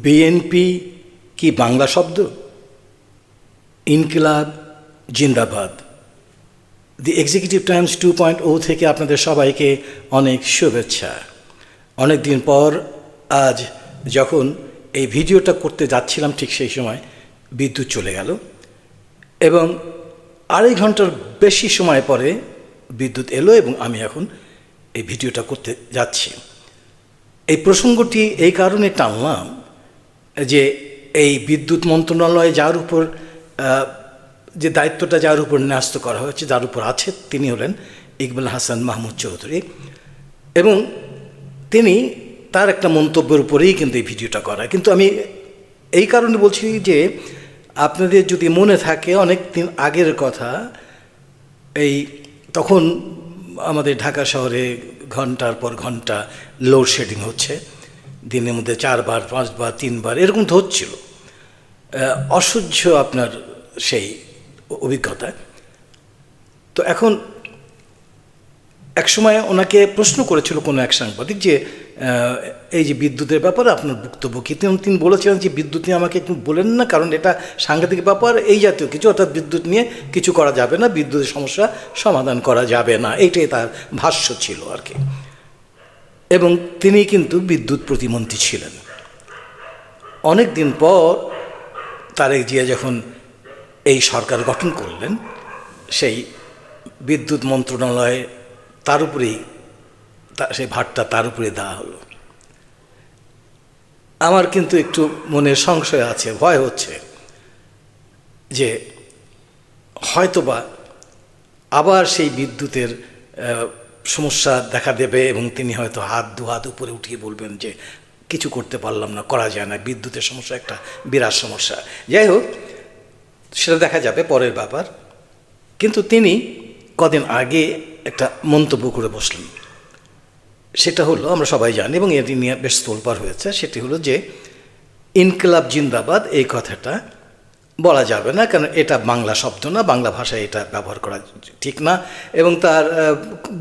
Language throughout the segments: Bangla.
বিএনপি কি বাংলা শব্দ? ইনকিলাব জিন্দাবাদ। দি এক্সিকিউটিভ টাইমস 2.0 থেকে আপনাদের সবাইকে অনেক শুভেচ্ছা। অনেক দিন পর আজ যখন এই ভিডিওটা করতে যাচ্ছিলাম ঠিক সেই সময় বিদ্যুৎ চলে গেল এবং 2.5 ঘন্টার বেশি সময় পরে বিদ্যুৎ এলো এবং আমি এখন এই ভিডিওটা করতে যাচ্ছি। এই প্রসঙ্গটি এই কারণে টানলাম যে এই বিদ্যুৎ মন্ত্রণালয়ে যার উপর যে দায়িত্বটা যার উপর ন্যস্ত করা হয়েছে, যার উপর আছে, তিনি হলেন ইকবাল হাসান মাহমুদ চৌধুরী এবং তিনি তার একটা মন্তব্যের উপরেই কিন্তু এই ভিডিওটা করা। কিন্তু আমি এই কারণে বলছি যে আপনাদের যদি মনে থাকে অনেক দিন আগের কথা, এই তখন আমাদের ঢাকা শহরে ঘন্টার পর ঘন্টা লোডশেডিং হচ্ছে, দিনের মধ্যে 4 বার 5 বার 3 বার এরকম তো হচ্ছিল, অসহ্য আপনার সেই অভিজ্ঞতা। তো এখন একসময় ওনাকে প্রশ্ন করেছিল কোনো এক সাংবাদিক যে এই যে বিদ্যুতের ব্যাপারে আপনার বক্তব্য কী? তিনি বলেছিলেন যে বিদ্যুৎ নিয়ে আমাকে একটু বলেন না, কারণ এটা সাংঘাতিক ব্যাপার, এই জাতীয় কিছু, অর্থাৎ বিদ্যুৎ নিয়ে কিছু করা যাবে না, বিদ্যুতের সমস্যা সমাধান করা যাবে না, এইটাই তার ভাষ্য ছিল আর কি। এবং তিনি কিন্তু বিদ্যুৎ প্রতিমন্ত্রী ছিলেন। অনেক দিন পর তারেক জিয়া যখন এই সরকার গঠন করলেন, সেই বিদ্যুৎ মন্ত্রণালয়ে তার উপরেই সেই ভারটা তার উপরে দেওয়া হলো। আমার কিন্তু একটু মনে সংশয় আছে, ভয় হচ্ছে যে হয়তোবা আবার সেই বিদ্যুতের সমস্যা দেখা দেবে এবং তিনি হয়তো হাত উপরে উঠিয়ে বলবেন যে কিছু করতে পারলাম না, করা যায় না, বিদ্যুতের সমস্যা একটা বিরাট সমস্যা। যাই হোক, সেটা দেখা যাবে পরের ব্যাপার। কিন্তু তিনি কদিন আগে একটা মন্তব্য করে বসলেন, সেটা হলো, আমরা সবাই জানি এবং এটি নিয়ে বেশ তোলপাড় হয়েছে, সেটি হলো যে ইনকিলাব জিন্দাবাদ এই কথাটা বলা যাবে না, কারণ এটা বাংলা শব্দ না, বাংলা ভাষায় এটা ব্যবহার করা ঠিক না এবং তার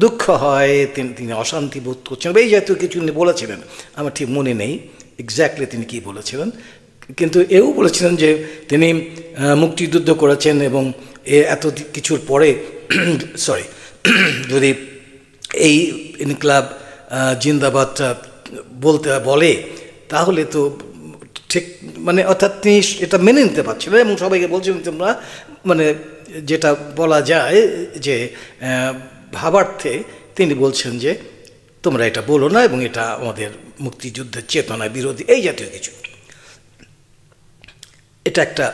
দুঃখ হয়, তিনি অশান্তি বোধ করছেন এই জাতীয় কিছু তিনি বলেছিলেন। আমার ঠিক মনে নেই এক্স্যাক্টলি তিনি কী বলেছিলেন, কিন্তু এও বলেছিলেন যে তিনি মুক্তিযুদ্ধ করেছেন এবং এত কিছুর পরে যদি এই ইনকিলাব জিন্দাবাদটা বলে তাহলে তো ঠিক, মানে অর্থাৎ তিনি এটা মেনে নিতে পারছিলেন এবং সবাইকে বলছিলেন তোমরা, মানে যেটা বলা যায় যে ভাবার্থে তিনি বলছেন যে তোমরা এটা বলো না এবং এটা আমাদের মুক্তিযুদ্ধের চেতনা বিরোধী, এই জাতীয় কিছু। এটা একটা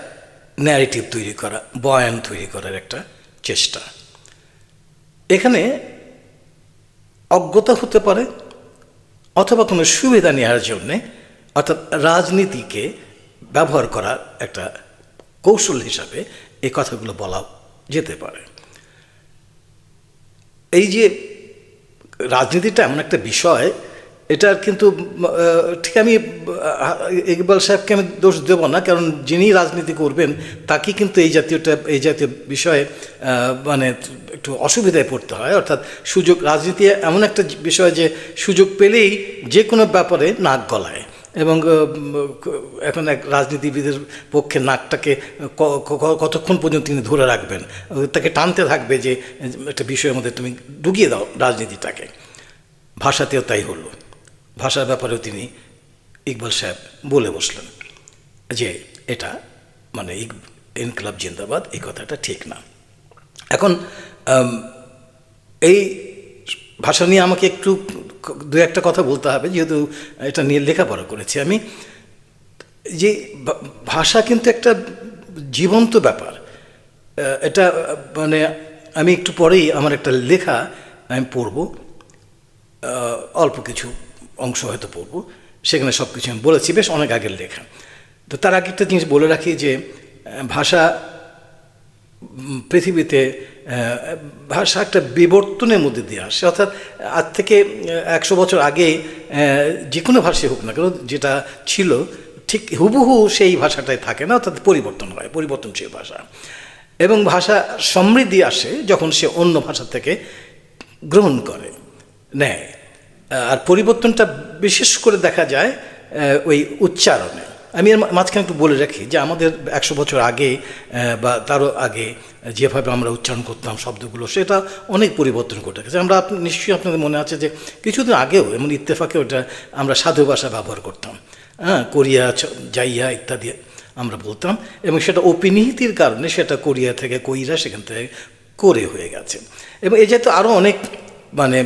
ন্যারেটিভ তৈরি করা, বয়ান তৈরি করার একটা চেষ্টা। এখানে অজ্ঞতা হতে পারে অথবা কোনো সুবিধা নেওয়ার জন্যে, অর্থাৎ রাজনীতিকে ব্যবহার করার একটা কৌশল হিসাবে এই কথাগুলো বলা যেতে পারে। এই যে রাজনীতিটা এমন একটা বিষয়, এটার কিন্তু ঠিক আমি ইকবাল সাহেবকে আমি দোষ দেব না, কারণ যিনি রাজনীতি করবেন তাকে কিন্তু এই জাতীয় বিষয়ে মানে একটু অসুবিধায় পড়তে হয়। অর্থাৎ সুযোগ, রাজনীতি এমন একটা বিষয় যে সুযোগ পেলেই যে কোনো ব্যাপারে নাক গলায় এবং এখন এক রাজনীতিবিদের পক্ষে নাকটাকে কতক্ষণ পর্যন্ত তিনি ধরে রাখবেন, তাকে টানতে থাকবে যে একটা বিষয়ের মধ্যে তুমি ঢুকিয়ে দাও রাজনীতিটাকে। ভাষাতেও তাই হলো, ভাষার ব্যাপারেও তিনি ইকবাল সাহেব বলে বসলেন যে এটা মানে ইনকিলাব জিন্দাবাদ এই কথাটা ঠিক না। এখন এই ভাষা নিয়ে আমাকে একটু দু একটা কথা বলতে হবে, যেহেতু এটা নিয়ে লেখাপড়া করেছি আমি। যে ভাষা কিন্তু একটা জীবন্ত ব্যাপার, এটা মানে আমি একটু পরেই আমার একটা লেখা আমি পড়ব, অল্প কিছু অংশ হয়তো পড়ব, সেখানে সব কিছু আমি বলেছি, বেশ অনেক আগের লেখা। তো তার আগে একটা জিনিস বলে রাখি যে ভাষা পৃথিবীতে, ভাষা একটা বিবর্তনের মধ্যে দিয়ে আসে, অর্থাৎ আজ থেকে 100 বছর আগে যে কোনো ভাষাই হোক না কেন, যেটা ছিল ঠিক হুবহু সেই ভাষাটাই থাকে না, অর্থাৎ পরিবর্তন হয়, পরিবর্তনশীল ভাষা। এবং ভাষা সমৃদ্ধি আসে যখন সে অন্য ভাষা থেকে গ্রহণ করে নেয়। আর পরিবর্তনটা বিশেষ করে দেখা যায় ওই উচ্চারণে। আমি এর মাঝখানে একটু বলে রাখি যে আমাদের 100 বছর আগে বা তারও আগে যেভাবে আমরা উচ্চারণ করতাম শব্দগুলো, সেটা অনেক পরিবর্তন ঘটে গেছে। আমরা নিশ্চয়ই আপনাদের মনে আছে যে কিছুদিন আগেও এমন ইত্তেফাকে ওটা আমরা সাধু ভাষা ব্যবহার করতাম, কোরিয়া যাইয়া ইত্যাদি আমরা বলতাম, এবং সেটা অপিনিহিতির কারণে সেটা কোরিয়া থেকে কইরা, সেখান থেকে করে হয়ে গেছে। এবং এই যেহেতু আরও অনেক মানে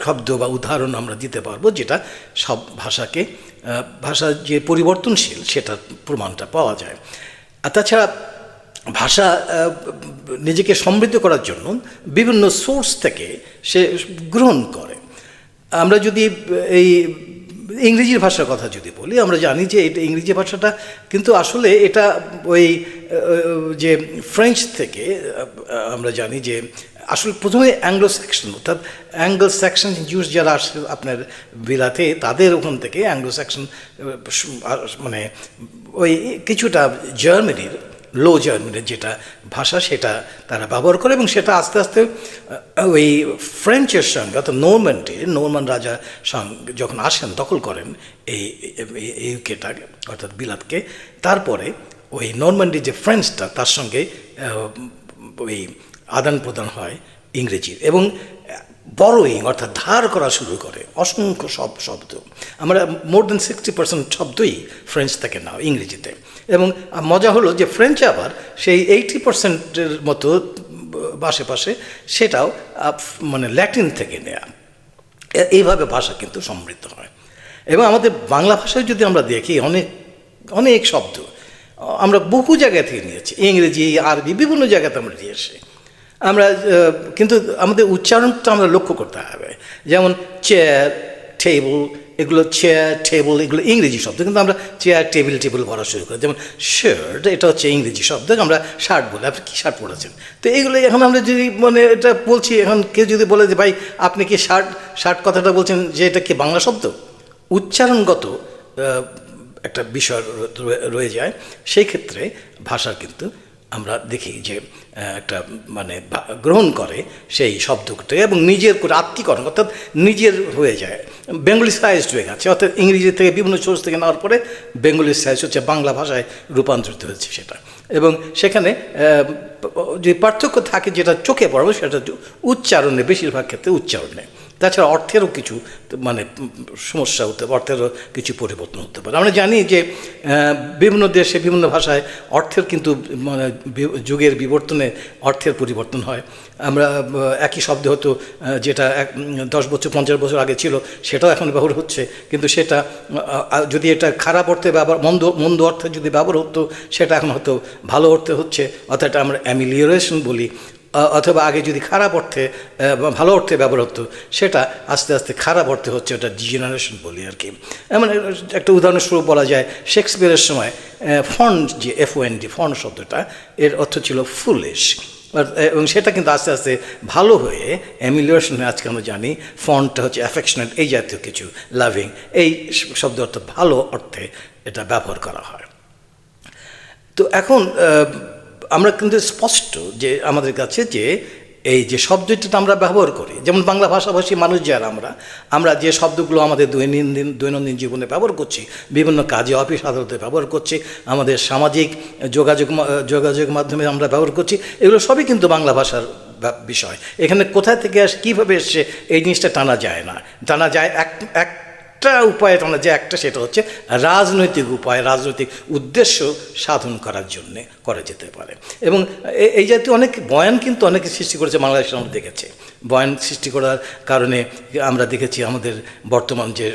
শব্দ বা উদাহরণ আমরা দিতে পারবো, যেটা সব ভাষাকে ভাষা যে পরিবর্তনশীল সেটার প্রমাণটা পাওয়া যায়। আর তাছাড়া ভাষা নিজেকে সমৃদ্ধ করার জন্য বিভিন্ন সোর্স থেকে সে গ্রহণ করে। আমরা যদি এই ইংরেজি ভাষার কথা যদি বলি, আমরা জানি যে এটা ইংরেজি ভাষাটা কিন্তু আসলে এটা ওই যে ফ্রেঞ্চ থেকে আমরা জানি যে আসলে প্রথমে অ্যাংলো স্যাক্সন, অর্থাৎ অ্যাংলো স্যাক্সন জুস যারা আসে আপনার বিলাতে, তাদের ওখান থেকে অ্যাংলো স্যাক্সন মানে ওই কিছুটা জার্মানির, লো জার্মানির যেটা ভাষা সেটা তারা ব্যবহার করে, এবং সেটা আস্তে আস্তে ওই ফ্রেঞ্চের সঙ্গে, অর্থাৎ নরমান রাজা যখন আসেন দখল করেন এই ইউকেটা অর্থাৎ বিলাতকে, তারপরে ওই নরমান্ডির যে ফ্রেঞ্চটা তার সঙ্গে ওই আদান প্রদান হয় ইংরেজির, এবং বরোয়িং অর্থাৎ ধার করা শুরু করে অসংখ্য শব্দ। আমরা মোর দেন 60% শব্দই ফ্রেঞ্চ থেকে নাও ইংরেজিতে। এবং মজা হলো যে ফ্রেঞ্চ আবার সেই 80%-এর মতো আশেপাশে সেটাও মানে ল্যাটিন থেকে নেয়া। এইভাবে ভাষা কিন্তু সমৃদ্ধ হয়। এবং আমাদের বাংলা ভাষায় যদি আমরা দেখি, অনেক অনেক শব্দ আমরা বহু জায়গা থেকে নিয়েছি, ইংরেজি, আরবি, বিভিন্ন জায়গাতে আমরা নিয়েছি। আমরা কিন্তু আমাদের উচ্চারণটা আমরা লক্ষ্য করতে হবে। যেমন চেয়ার, টেবিল, এগুলো চেয়ার, টেবিল এগুলো ইংরেজি শব্দ, কিন্তু আমরা চেয়ার, টেবিল বলা শুরু করি। যেমন শার্ট, এটা হচ্ছে ইংরেজি শব্দ, আমরা শার্ট বলি। আপনি কী শার্ট পরেছেন? তো এইগুলো এখন আমরা যদি মানে এটা বলছি, এখন কেউ যদি বলে যে ভাই আপনি কি শার্ট কথাটা বলছেন, যে এটা কি বাংলা শব্দ? উচ্চারণগত একটা বিষয় রয়ে যায়। সেই ক্ষেত্রে ভাষার কিন্তু আমরা দেখি যে একটা মানে গ্রহণ করে সেই শব্দটা এবং নিজের করে আত্মীকরণ, অর্থাৎ নিজের হয়ে যায়, বেঙ্গলিসাইজড হয়ে গেছে। অর্থাৎ ইংরেজি থেকে বিভিন্ন সোর্স থেকে নেওয়ার পরে বেঙ্গলিসাইজ হচ্ছে, বাংলা ভাষায় রূপান্তরিত হচ্ছে সেটা। এবং সেখানে যে পার্থক্য থাকে যেটা চোখে পড়বে, সেটা উচ্চারণে, বেশিরভাগ ক্ষেত্রে উচ্চারণে। তাছাড়া অর্থেরও কিছু মানে সমস্যা হতে পারে, অর্থেরও কিছু পরিবর্তন হতে পারে। আমরা জানি যে বিভিন্ন দেশে বিভিন্ন ভাষায় অর্থের কিন্তু মানে যুগের বিবর্তনে অর্থের পরিবর্তন হয়। আমরা একই শব্দ হতো যেটা 10 বছর 50 বছর আগে ছিল, সেটাও এখন ব্যবহার হচ্ছে, কিন্তু সেটা যদি এটা খারাপ অর্থে ব্যবহার, মন্দ অর্থে যদি ব্যবহার হতো, সেটা এখন হয়তো ভালো অর্থে হচ্ছে, অর্থাৎ এটা আমরা অ্যামিলিওরেশন বলি। অথবা আগে যদি খারাপ অর্থে বা ভালো অর্থে ব্যবহার হতো, সেটা আস্তে আস্তে খারাপ অর্থে হচ্ছে, ওটা ডিজেনারেশন বলি আর কি। এমন একটা উদাহরণস্বরূপ বলা যায়, শেক্সপিয়ারের সময় ফন্ট, যে FOND ফন্ট শব্দটা, এর অর্থ ছিল ফুলিশ, এবং সেটা কিন্তু আস্তে আস্তে ভালো হয়ে অ্যামিলিওরেশন হয়ে আজকে আমরা জানি ফন্টটা হচ্ছে অ্যাফেকশনেট, এই জাতীয় কিছু, লাভিং, এই শব্দ অর্থ ভালো অর্থে এটা ব্যবহার করা হয়। তো এখন আমরা কিন্তু স্পষ্ট যে আমাদের কাছে যে এই যে শব্দটা আমরা ব্যবহার করি, যেমন বাংলা ভাষাভাষী মানুষ যারা আমরা যে শব্দগুলো আমাদের দৈনন্দিন জীবনে ব্যবহার করছি, বিভিন্ন কাজে, অফিস আদালতে ব্যবহার করছি, আমাদের সামাজিক যোগাযোগ মাধ্যমে আমরা ব্যবহার করছি, এগুলো সবই কিন্তু বাংলা ভাষার বিষয়। এখানে কোথায় থেকে আসে, কীভাবে এসছে, এই জিনিসটা টানা যায় না। টানা যায় একটা উপায় টানা যায়, একটা সেটা হচ্ছে রাজনৈতিক উপায়, রাজনৈতিক উদ্দেশ্য সাধন করার জন্যে করা যেতে পারে। এবং এই জাতীয় অনেক বয়ান কিন্তু অনেকে সৃষ্টি করেছে বাংলাদেশে, আমরা দেখেছি। বয়ান সৃষ্টি করার কারণে আমরা দেখেছি আমাদের বর্তমান যে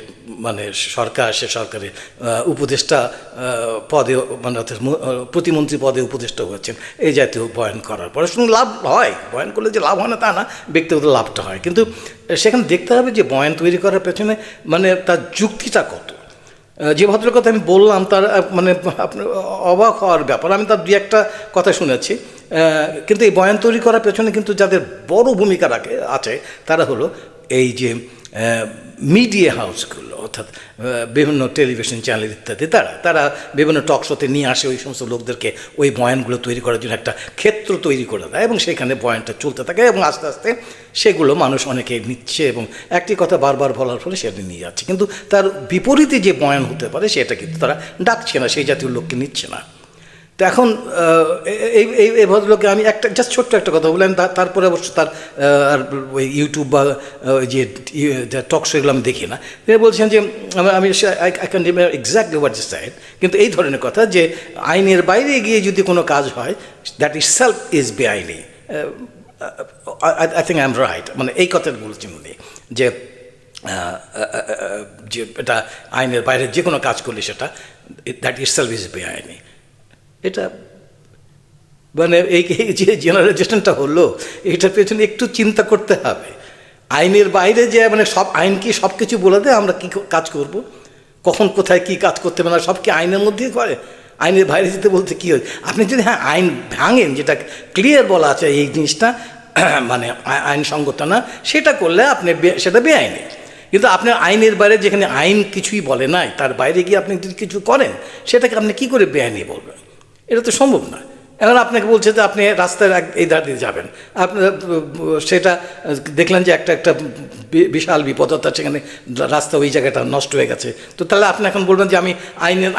মানে সরকার, সে সরকারের উপদেষ্টা পদে, মানে প্রতিমন্ত্রী পদে উপদেষ্টা হয়েছেন এই জাতীয় বয়ান করার পরে। শুধু লাভ হয়, বয়ান করলে যে লাভ হয় না তা না, ব্যক্তিগত লাভটা হয়, কিন্তু সেখানে দেখতে হবে যে বয়ান তৈরি করার পেছনে মানে তার যুক্তিটা কত। যে ভদ্রের কথা আমি বললাম, তার মানে আপনার অবাক হওয়ার ব্যাপার, আমি তার 2-1টা কথা শুনেছি, কিন্তু এই বয়ান তৈরি করার পেছনে কিন্তু যাদের বড় ভূমিকা আছে, তারা হলো এই যে মিডিয়া হাউসগুলো অর্থাৎ বিভিন্ন টেলিভিশন চ্যানেল ইত্যাদি তারা বিভিন্ন টক শোতে নিয়ে আসে ওই সমস্ত লোকদেরকে ওই বয়ানগুলো তৈরি করার জন্য একটা ক্ষেত্র তৈরি করে দেয় এবং সেখানে বয়ানটা চলতে থাকে এবং আস্তে আস্তে সেগুলো মানুষ অনেকে নিচ্ছে এবং একটি কথা বারবার বলার ফলে সেটা নিয়ে যাচ্ছে, কিন্তু তার বিপরীতে যে বয়ান হতে পারে সেটা কিন্তু তারা ডাকছে না, সেই জাতীয় লোককে নিচ্ছে না। তো এখন এই ভদ্রলোককে আমি একটা জাস্ট ছোট্ট একটা কথা বললাম, তারপরে অবশ্য তার আর ওই ইউটিউব বা ওই যে টক শো এগুলো আমি দেখি না। তিনি বলছেন যে আমি I can remember exactly what is side, কিন্তু এই ধরনের কথা যে আইনের বাইরে গিয়ে যদি কোনো কাজ হয় দ্যাট ইজ সেলফ ইজ বেআইনি। I think I am right, মানে এই কথাটা বলছেন উনি যে এটা আইনের বাইরে যে কোনো কাজ করলে সেটা দ্যাট ইজ সেলফ ইজ বেআইনি। এটা মানে এই যে জেনারেশনটা হলো এটার পেছনে একটু চিন্তা করতে হবে। আইনের বাইরে যে মানে সব আইন কি সব কিছু বলে দেয় আমরা কী কাজ করব, কখন কোথায় কী কাজ করতে হবে না সব কি আইনের মধ্যেই করে? আইনের বাইরে যেতে বলতে কী হয়? আপনি যদি হ্যাঁ আইন ভাঙেন, যেটা ক্লিয়ার বলা আছে এই জিনিসটা মানে আইনসঙ্গত না, সেটা করলে আপনি সেটা বেআইনি। কিন্তু আপনার আইনের বাইরে যেখানে আইন কিছুই বলে নাই তার বাইরে গিয়ে আপনি যদি কিছু করেন সেটাকে আপনি কী করে বেআইনি বলবেন? এটা তো সম্ভব না। এখন আপনাকে বলছে যে আপনি রাস্তার এই ধার দিয়ে যাবেন, আপনার সেটা দেখলেন যে একটা বিশাল বিপদতা, সেখানে রাস্তা ওই জায়গাটা নষ্ট হয়ে গেছে, তো তাহলে আপনি এখন বলবেন যে আমি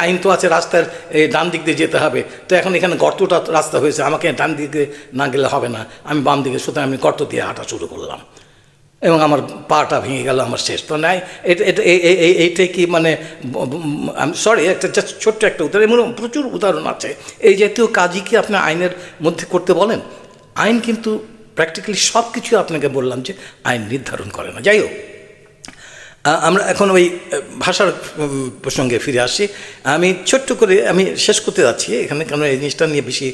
আইন তো আছে রাস্তার এই ডান দিক দিয়ে যেতে হবে, তো এখন এখানে গর্তটা রাস্তা হয়েছে, আমাকে ডান দিকে না গেলে হবে না, আমি বাম দিকে, সুতরাং আমি গর্ত দিয়ে হাঁটা শুরু করলাম এবং আমার পাটা ভেঙে গেল, আমার শেষ। তো নাই এইটাই কি মানে সরি একটা জাস্ট ছোট্ট একটা উদাহরণ, এমন প্রচুর উদাহরণ আছে। এই জাতীয় কাজই কি আপনি আইনের মধ্যে করতে বলেন? আইন কিন্তু প্র্যাকটিক্যালি সব কিছু আপনাকে বললাম যে আইন নির্ধারণ করে না। যাই হোক, আমরা এখন ওই ভাষার প্রসঙ্গে ফিরে আসি। আমি ছোট্ট করে আমি শেষ করতে যাচ্ছি এখানে, কারণ এই জিনিসটা নিয়ে বেশি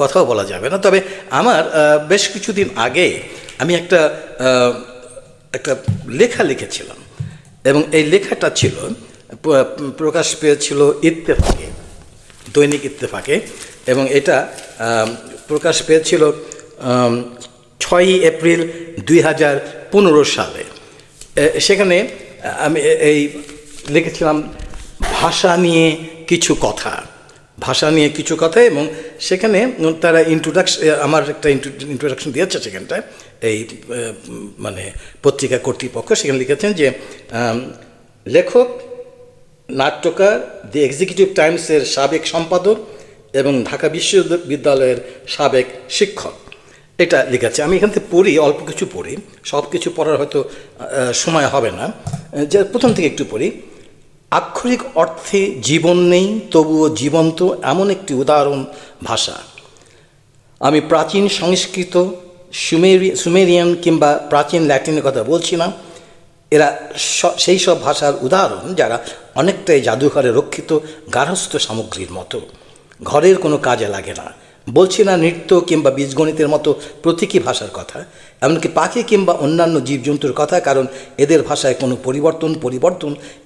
কথাও বলা যাবে না। তবে আমার বেশ কিছুদিন আগে আমি একটা লেখা লিখেছিলাম এবং এই লেখাটা ছিল প্রকাশ পেয়েছিল ইত্তেফাকে, দৈনিক ইত্তেফাকে, এবং এটা প্রকাশ পেয়েছিল 6ই এপ্রিল 2015 সালে। সেখানে আমি এই লিখেছিলাম ভাষা নিয়ে কিছু কথা, এবং সেখানে তারা আমার একটা ইন্ট্রোডাকশন দিয়েছে সেখানটায়, এই মানে পত্রিকা কর্তৃপক্ষ সেখানে লিখেছেন যে লেখক, নাট্যকার, দি এক্সিকিউটিভ টাইমসের সাবেক সম্পাদক এবং ঢাকা বিশ্ববিদ্যালয়ের সাবেক শিক্ষক, এটা লিখেছে। আমি এখান থেকে পড়ি, অল্প কিছু পড়ি, সব কিছু পড়ার হয়তো সময় হবে না, যে প্রথম থেকে একটু পড়ি। আক্ষরিক অর্থে জীবন নেই, তবুও জীবন্ত এমন একটি উদাহরণ ভাষা। আমি প্রাচীন সংস্কৃত, সুমেরিয়ান কিংবা প্রাচীন ল্যাটিনের কথা বলছি না। এরা সেই সব ভাষার উদাহরণ যারা অনেকটাই জাদুঘরে রক্ষিত গার্হস্থ্য সামগ্রীর মতো, ঘরের কোনো কাজে লাগে না। বলছি না নৃত্য কিংবা বীজগণিতের মতো প্রতীকী ভাষার কথা, এমনকি পাখি কিংবা অন্যান্য জীবজন্তুর কথা, কারণ এদের ভাষায় কোনো পরিবর্তন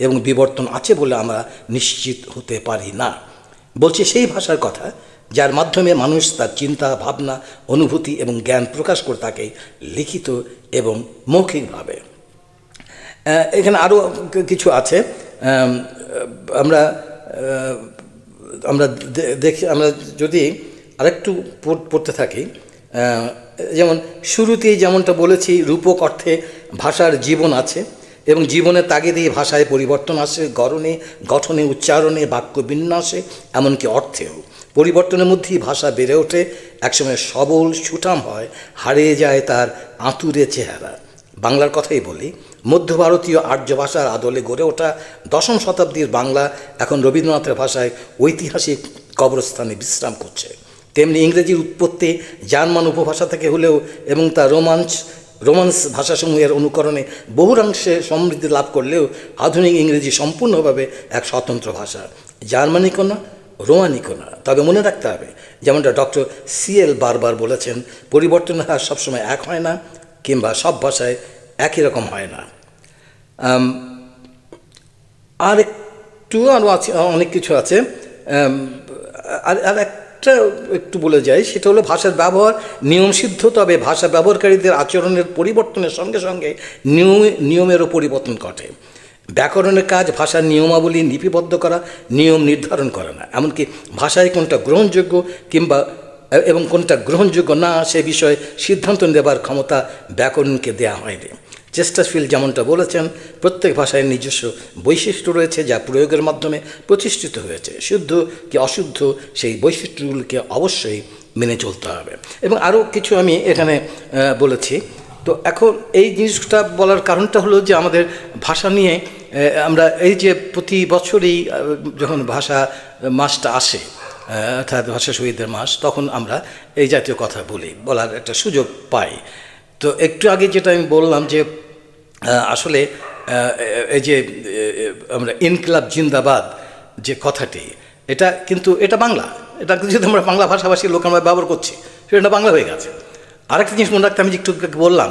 এবং বিবর্তন আছে বলে আমরা নিশ্চিত হতে পারি না। বলছি সেই ভাষার কথা যার মাধ্যমে মানুষ তার চিন্তা, ভাবনা, অনুভূতি এবং জ্ঞান প্রকাশ করে থাকে লিখিত এবং মৌখিকভাবে। এখানে আরও কিছু আছে, আমরা দেখি, আমরা যদি আরেকটু পড়তে থাকি, যেমন শুরুতেই যেমনটা বলেছি, রূপক অর্থে ভাষার জীবন আছে এবং জীবনের তাগিদেই ভাষায় পরিবর্তন আসে, গঠনে, উচ্চারণে, বাক্য বিন্যাসে, এমনকি অর্থেও। পরিবর্তনের মধ্যেই ভাষা বেড়ে ওঠে, একসময় সবল সুঠাম হয়, হারিয়ে যায় তার আঁতুড়ে চেহারা। বাংলার কথাই বলি, মধ্য ভারতীয় আর্য ভাষার আদলে গড়ে ওঠা 10ম শতাব্দীর বাংলা এখন রবীন্দ্রনাথের ভাষায় ঐতিহাসিক কবরস্থানে বিশ্রাম করছে। তেমনি ইংরেজির উৎপত্তি জার্মান উপভাষা থেকে হলেও এবং তার রোমান্স ভাষাসমূহের অনুকরণে বহুরাংশে সমৃদ্ধি লাভ করলেও আধুনিক ইংরেজি সম্পূর্ণভাবে এক স্বতন্ত্র ভাষা, জার্মানিকও না, রোমানিকও না। তবে মনে রাখতে হবে, যেমনটা ডক্টর CL বারবার বলেছেন, পরিবর্তনের হার সবসময় এক হয় না, কিংবা সব ভাষায় একই রকম হয় না। আর একটু আরও আছে, অনেক কিছু আছে। আর আরেকটা একটু বলে যাই, সেটা হলো ভাষার ব্যবহার নিয়মসিদ্ধ, তবে ভাষা ব্যবহারকারীদের আচরণের পরিবর্তনের সঙ্গে সঙ্গে নিয়মেরও পরিবর্তন ঘটে। ব্যাকরণের কাজ ভাষার নিয়মাবলী লিপিবদ্ধ করা, নিয়ম নির্ধারণ করা না, এমনকি ভাষায় কোনটা গ্রহণযোগ্য কিংবা এবং কোনটা গ্রহণযোগ্য না সে বিষয়ে সিদ্ধান্ত নেবার ক্ষমতা ব্যাকরণকে দেয়া হয়নি। চেস্টারফিল্ড যেমনটা বলেছেন, প্রত্যেক ভাষায় নিজস্ব বৈশিষ্ট্য রয়েছে যা প্রয়োগের মাধ্যমে প্রতিষ্ঠিত হয়েছে। শুদ্ধ কি অশুদ্ধ সেই বৈশিষ্ট্যগুলিকে অবশ্যই মেনে চলতে হবে। এবং আরও কিছু আমি এখানে বলেছি। তো এখন এই জিনিসটা বলার কারণটা হলো যে আমাদের ভাষা নিয়ে আমরা এই যে প্রতি বছরই যখন ভাষা মাসটা আসে, অর্থাৎ ভাষা শহীদদের মাস, তখন আমরা এই জাতীয় কথা বলার একটা সুযোগ পাই। তো একটু আগে যেটা আমি বললাম যে আসলে এই যে আমরা ইনকিলাব জিন্দাবাদ যে কথাটি, এটা বাংলা, এটা যদি আমরা বাংলা ভাষাভাষীর লোক আমরা ব্যবহার করছি, সেটা বাংলা হয়ে গেছে। আরেকটা জিনিস মনে রাখতে আমি একটু বললাম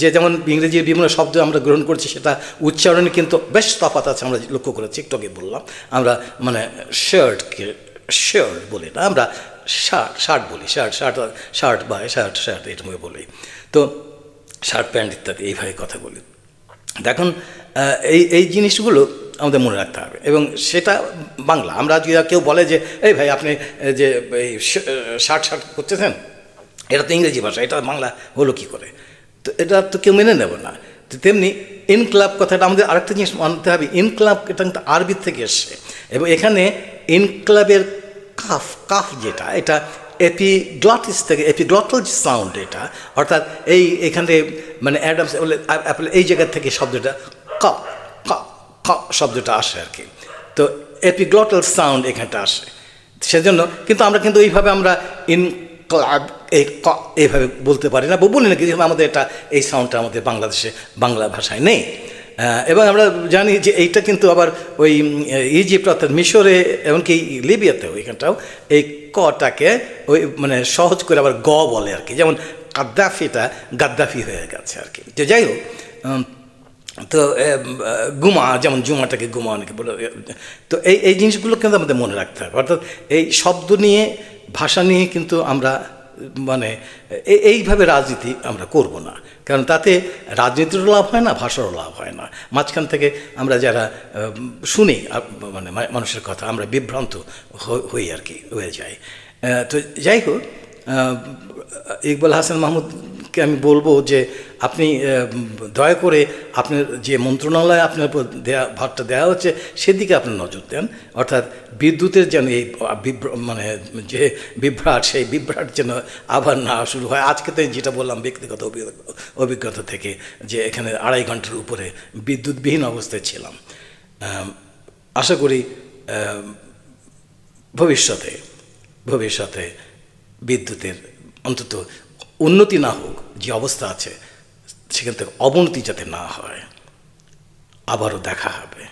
যে যেমন ইংরেজির বিভিন্ন শব্দ আমরা গ্রহণ করছি, সেটা উচ্চারণে কিন্তু বেশ তফাৎ আছে, আমরা লক্ষ্য করেছি। একটু আগে বললাম আমরা মানে শার্টকে শার্ট বলি না, আমরা শার্ট বলি, শার্ট বা শার্ট এরকম বলি। তো শার্ট প্যান্ট ইত্যাদি এইভাবে কথা বলি। দেখুন এই জিনিসগুলো আমাদের মনে রাখতে হবে, এবং সেটা বাংলা। আমরা যদি কেউ বলে যে এই ভাই আপনি যে এই শার্ট করতেছেন, এটা তো ইংরেজি ভাষা, এটা বাংলা হলো কী করে? তো এটা তো কেউ মেনে নেব না। তো তেমনি ইনক্লাব কথাটা আমাদের আরেকটা জিনিস মানতে হবে, ইনক্লাব এটা কিন্তু আরবির থেকে এসছে, এবং এখানে ইনক্লাবের কাফ যেটা, এটা এপিগ্লটিস থেকে, এপিগ্লটাল সাউন্ড এটা, অর্থাৎ এখানে মানে অ্যাডামস অ্যাপল এই জায়গা থেকে শব্দটা ক ক ক শব্দটা আসে আর কি। তো এপিগ্লটাল সাউন্ড এখানটা আসে, সেজন্য কিন্তু আমরা কিন্তু এইভাবে আমরা ইনক্লাব এইভাবে বলতে পারি না, বলি না, কিন্তু আমাদের এই সাউন্ডটা আমাদের বাংলা ভাষায় নেই। এবং আমরা জানি যে এইটা কিন্তু আবার ওই ইজিপ্ট অর্থাৎ মিশরে, এমনকি লিবিয়াতেও এখানটাও এই কটাকে ওই মানে সহজ করে আবার গ বলে আর কি, যেমন গাদ্দাফিটা গাদ্দাফি হয়ে গেছে আর কি। তো যাই হোক, তো গুমা, যেমন জুমাটাকে গুমা অনেকে বলে। তো এই জিনিসগুলো কিন্তু আমাদের মনে রাখতে হবে, অর্থাৎ এই শব্দ নিয়ে, ভাষা নিয়ে কিন্তু আমরা মানে এইভাবে রাজনীতি আমরা করব না, কারণ তাতে রাজনীতিরও লাভ হয় না, ভাষারও লাভ হয় না। মাঝখান থেকে আমরা যারা শুনি মানে মানুষের কথা, আমরা বিভ্রান্ত হই আর কি, হয়ে যাই। তো যাই হোক, ইকবাল হাসান মাহমুদকে আমি বলবো যে আপনি দয়া করে আপনার যে মন্ত্রণালয়ে আপনার উপর ভারটা দেওয়া হচ্ছে সেদিকে আপনি নজর দেন, অর্থাৎ বিদ্যুতের যেন এই মানে যে বিভ্রাট, সেই বিভ্রাট যেন আবার না শুরু হয়। আজকে তো যেটা বললাম ব্যক্তিগত অভিজ্ঞতা থেকে, যে এখানে 2.5 ঘন্টার উপরে বিদ্যুৎবিহীন অবস্থায় ছিলাম। আশা করি ভবিষ্যতে বিদ্যুতের অন্তত উন্নতি না হোক, যে অবস্থা আছে সেখান থেকে অবনতি যাতে না হয়। আবারও দেখা হবে।